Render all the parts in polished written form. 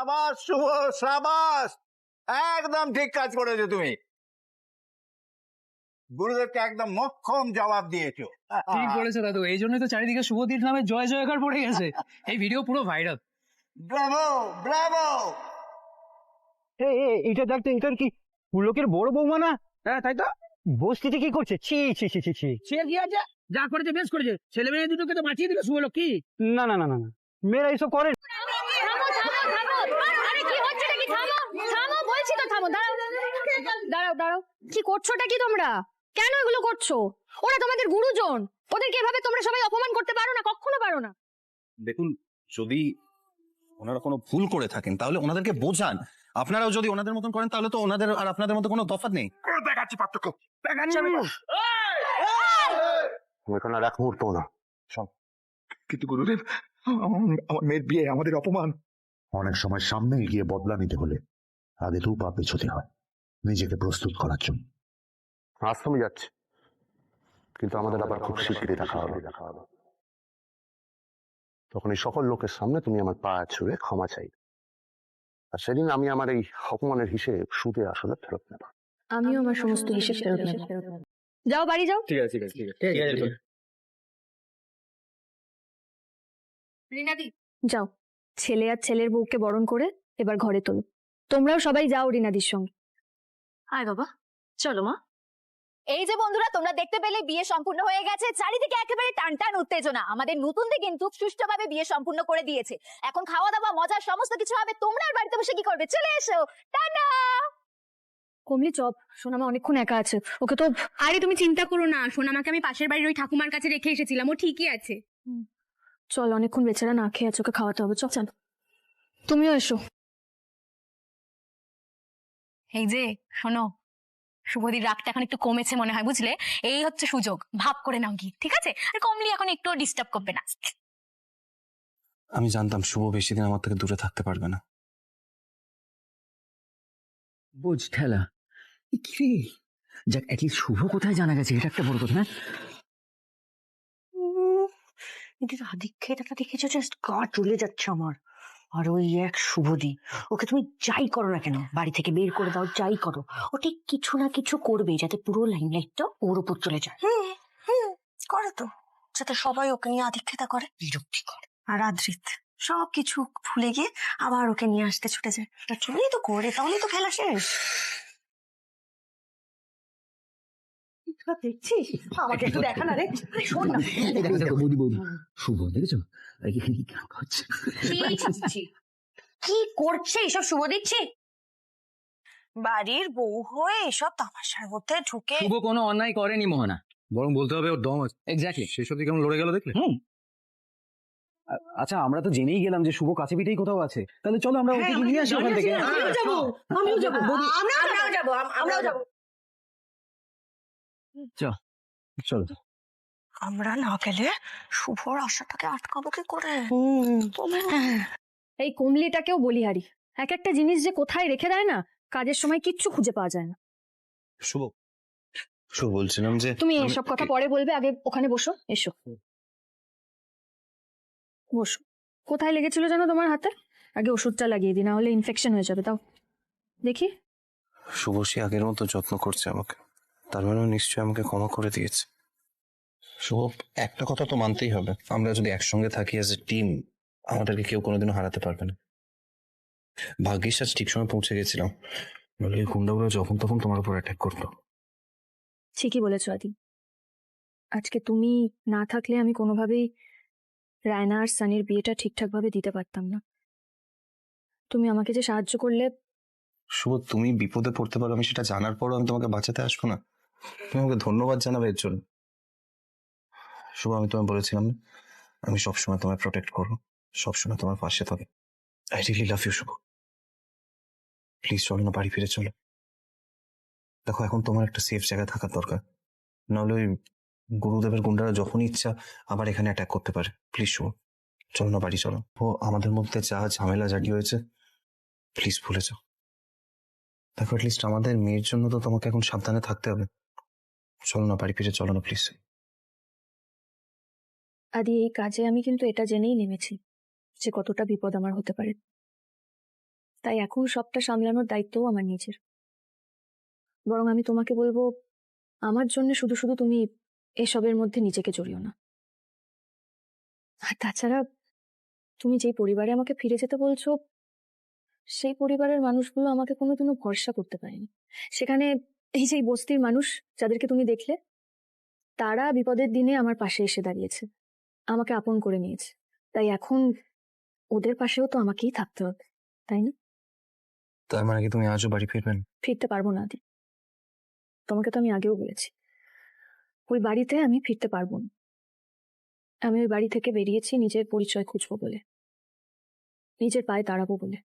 সাবাস শুভ, সাবাস, একদম ঠিক কাজ করেছো তুমি। গুরুদেবকে একদম মোক্ষম জবাব দিয়েছো। ঠিক বলেছো দাদু, এই জন্যই তো চারিদিকে শুভদীর নামে জয় জয়কার পড়ে গেছে। এই ভিডিও পুরো ভাইরাল। Bravo Bravo. এটা দেখতে, এটার কি পুলকের বড় বৌমা না? হ্যাঁ তাই তো। বস্তিতে কি করছে? ছি ছি ছি ছি ছি। সে কি আছে, যা করেছে বেশ করেছে, ছেলে মেয়ে দুটোকে তো বাঁচিয়ে দিল শুভলোক। কি না না না না না, মেয়েরা এইসব করে। দাঁড়াও, কি করছোটা কি তোমরা? কেন এগুলো করছো? ওরা তোমাদের গুরুজন, ওদেরকে এভাবে তোমরা সবাই অপমান করতে পারো না, কখনো পারো না। দেখুন, যদি ওনারা কোনো ভুল করে থাকেন তাহলে ওনাদেরকে বোঝান। আপনারাও যদি ওনাদের মতন করেন তাহলে তো ওনাদের আর আপনাদের মধ্যে কোনো তফাৎ নেই। দেখাচ্ছি পার্থক্য, দেখাচ্ছি আমি আমি। এখানে আর এক মুহূর্ত না। কিন্তু গুরুদেব, আমার মেয়ের বিয়ে, আমাদের অপমান। অনেক সময় সামনে এগিয়ে বদলা নিতে হলে আগে দু পা পেছোতে হয়, নিজেকে প্রস্তুত করার জন্য। আজ তুমি যাচ্ছি, কিন্তু আমাদের আবার খুব শিগগিরই দেখা হবে। তখন এই সকল লোকের সামনে তুমি আমার পা ছুঁড়ে ক্ষমা চাই, আর সেদিন আমি আমার এই অপমানের হিসেব সুদে আসলে ফেরত নেব। আমিও আমার সমস্ত হিসেব ফেরত নেব। যাও, বাড়ি যাও। ঠিক আছে ঠিক আছে ঠিক আছে। রিনাদি, যাও, ছেলে আর ছেলের বউকে বরণ করে এবার ঘরে তোলো। তোমরাও সবাই যাও রিনাদির সঙ্গে। আয় বাবা, চলো মা। এই যে বন্ধুরা, তোমরা দেখতে পেলে বিয়ে সম্পূর্ণ হয়ে গেছে। চারিদিকে একেবারে টান টান উত্তেজনা। আমাদের নতুনদের কিন্তু সুষ্ঠুভাবে বিয়ে সম্পূর্ণ করে দিয়েছে। এখন খাওয়া দাওয়া মজার সমস্ত কিছু হবে। তোমরা আর বাড়িতে বসে কি করবে? চলে এসো, টাটা। কমলি চপ, সোনামা অনেকক্ষণ একা আছে, ওকে তো। আরে তুমি চিন্তা করো না, সোনামাকে আমি পাশের বাড়ির ওই ঠাকুমার কাছে রেখে এসেছিলাম, ও ঠিকই আছে। চল, অনেকক্ষণ বেচারা না খেয়ে আছে, ওকে খাওয়াতে হবে। চল, তুমিও এসো। এই যে শোনো, শুভদীর রাগটা এখন একটু কমেছে মনে হয়, বুঝলে? এই হচ্ছে সুযোগ, ভাব করে নাও গিয়ে, ঠিক আছে? আর কমলি এখন একটু ডিস্টার্ব করবে না। আমি জানতাম শুভ বেশি দিন আমার থেকে দূরে থাকতে পারবে না। বুঝ ঠেলা কি রে? যাক, অ্যাটলিস্ট শুভ কোথায় জানা গেছে, এটা একটা বড় কথা। হ্যাঁ, এদের আদিক্ষেতাটা দেখেছো? জাস্ট গা জ্বলে যাচ্ছে আমার। আর ওই এক শুভদী, ওকে তুমি যাই করো না কেন, বাড়ি থেকে বের করে দাও, যাই করো, ও ঠিক কিছু না কিছু করবে যাতে পুরো লাইমলাইটটা ওর উপর চলে যায়। করে তো, যাতে সবাই ওকে নিয়ে আদিক্ষেতা করে, বিরক্তিকর। আর আদ্রিত সবকিছু ভুলে গিয়ে আবার ওকে নিয়ে আসতে ছুটে যায়। চলেই তো করে, তাহলেই তো খেলা শেষ। দেখছিস, আমাকে একটু দেখা না রে। শোন না, দেখো বৌদি বৌদি, শুভ দেখেছো এখানে কি হচ্ছে? কি করছে এসব শুভ দিচ্ছি? বাড়ির বউ হয়ে এসব তামাশার মধ্যে ঢুকে। শুভ কোনো অন্যায় করেনি মোহনা, বরং বলতে হবে ওর দম আছে। এক্স্যাক্টলি। সেসব দিকে কেমন লড়ে গেল দেখলে? আচ্ছা, আমরা তো জেনেই গেলাম যে শুভ কাছে পিঠেই কোথাও আছে, তাহলে চলো আমরা ওকে নিয়ে আসি ওখান থেকে। আমরাও যাবো, আমরাও যাবো। চলো। আমরা না গেলে শুভর আশাটাকে আটকাবো কি করে? এই কমলিটাকেও বলিহারি, এক একটা জিনিস যে কোথায় রেখে দেয় না, কাজের সময় কিচ্ছু খুঁজে পাওয়া যায় না। শুভ, শুভ বলছিলাম যে তুমি এসব কথা পরে বলবে, আগে ওখানে বসো। এসো, বসো। কোথায় লেগেছিল জানো তোমার হাতে? আগে ওষুধটা লাগিয়ে দিই, না হলে ইনফেকশন হয়ে যাবে। তাও দেখি। শুভশ্রী আগের মতো যত্ন করছে আমাকে, তার মানে নিশ্চয়ই আমাকে ক্ষমা করে দিয়েছে। শুভ, একটা কথা তো মানতেই হবে, আমরা যদি একসঙ্গে থাকি অ্যাজ এ টিম, আমাদেরকে কেউ কোনোদিনও হারাতে পারবে না। ভাগ্যিস আজ ঠিক সময় পৌঁছে গেছিলাম, বলে এই গুন্ডাগুলো যখন তখন তোমার উপর অ্যাটাক করতো। ঠিকই বলেছো আদি, আজকে তুমি না থাকলে আমি কোনোভাবেই রায়না আর সানির বিয়েটা ঠিকঠাক ভাবে দিতে পারতাম না। তুমি আমাকে যে সাহায্য করলে। শুভ, তুমি বিপদে পড়তে পারো আমি সেটা জানার পরও আমি তোমাকে বাঁচাতে আসবো না? তুমি আমাকে ধন্যবাদ জানাবে এর জন্য। শুভ, আমি তোমায় বলেছিলাম আমি সবসময় তোমায় প্রোটেক্ট করবো, সবসময় তোমার পাশে থাকবো। I really love you Shubho. Please চলো না, বাড়ি ফিরে চলো। দেখো, এখন তোমার একটা সেফ জায়গায় থাকার দরকার, নাহলে ওই গুরুদেবের গুন্ডারা যখনই ইচ্ছা আবার এখানে অ্যাটাক করতে পারে। প্লিজ শুভ, চলো না, বাড়ি চলো। ও আমাদের মধ্যে যা ঝামেলা জাগি হয়েছে প্লিজ ভুলে যাও। দেখো, অ্যাটলিস্ট আমাদের মেয়ের জন্য তো তোমাকে এখন সাবধানে থাকতে হবে। চলো না, বাড়ি ফিরে চলো না প্লিজ। আদি, এই কাজে আমি কিন্তু এটা জেনেই নেমেছি যে কতটা বিপদ আমার হতে পারে। তাই এখন সবটা সামলানোর দায়িত্বও আমার নিজের। বরং আমি তোমাকে বলবো, আমার জন্য শুধু শুধু তুমি এসবের মধ্যে নিজেকে জড়িও না। আর তাছাড়া তুমি যেই পরিবারে আমাকে ফিরে যেতে বলছো, সেই পরিবারের মানুষগুলো আমাকে কোনোদিনও ভরসা করতে পারেনি। সেখানে এই যে বস্তির মানুষ যাদেরকে তুমি দেখলে, তারা বিপদের দিনে আমার পাশে এসে দাঁড়িয়েছে, আমাকে আপন করে নিয়েছে। তাই এখন ওদের পাশেও তো আমাকেই থাকতে হবে, তাই না? তার মানে কি তুমি আজও বাড়ি ফিরবেন? ফিরতে পারবো না আদি, তোমাকে তো আমি আগেও বলেছি, ওই বাড়িতে আমি ফিরতে পারবো না। আমি ওই বাড়ি থেকে বেরিয়েছি নিজের পরিচয় খুঁজবো বলে, নিজের পায়ে দাঁড়াবো বলে।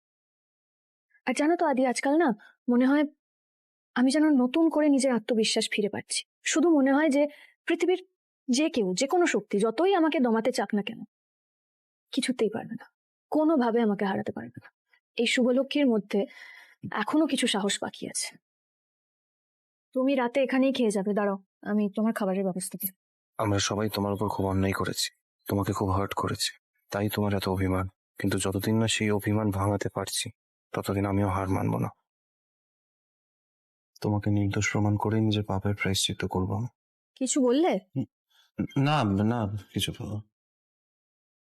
আর জানো তো আদি, আজকাল না মনে হয় আমি যেন নতুন করে নিজের আত্মবিশ্বাস ফিরে পাচ্ছি। শুধু মনে হয় যে পৃথিবীর যে কেউ, যে কোনো শক্তি যতই আমাকে দমাতে চাক না কেন, কিছুতেই পারবে না, কোনোভাবে আমাকে হারাতে পারবে না। এই শুভলক্ষ্মীর মধ্যে এখনো কিছু সাহস বাকি আছে। তুমি রাতে এখানেই খেয়ে যাবে, দাঁড়াও আমি তোমার খাবারের ব্যবস্থা করি। আমরা সবাই তোমার উপর খুব অন্যায় করেছি, তোমাকে খুব হার্ট করেছি, তাই তোমার এত অভিমান। কিন্তু যতদিন না সেই অভিমান ভাঙাতে পারছি, ততদিন আমিও হার মানবো না। তোমাকে নির্দোষ প্রমাণ করে নিজের পাপের প্রায়শ্চিত্ত করবো আমি। কিছু বললে? না না, কিছু বলো।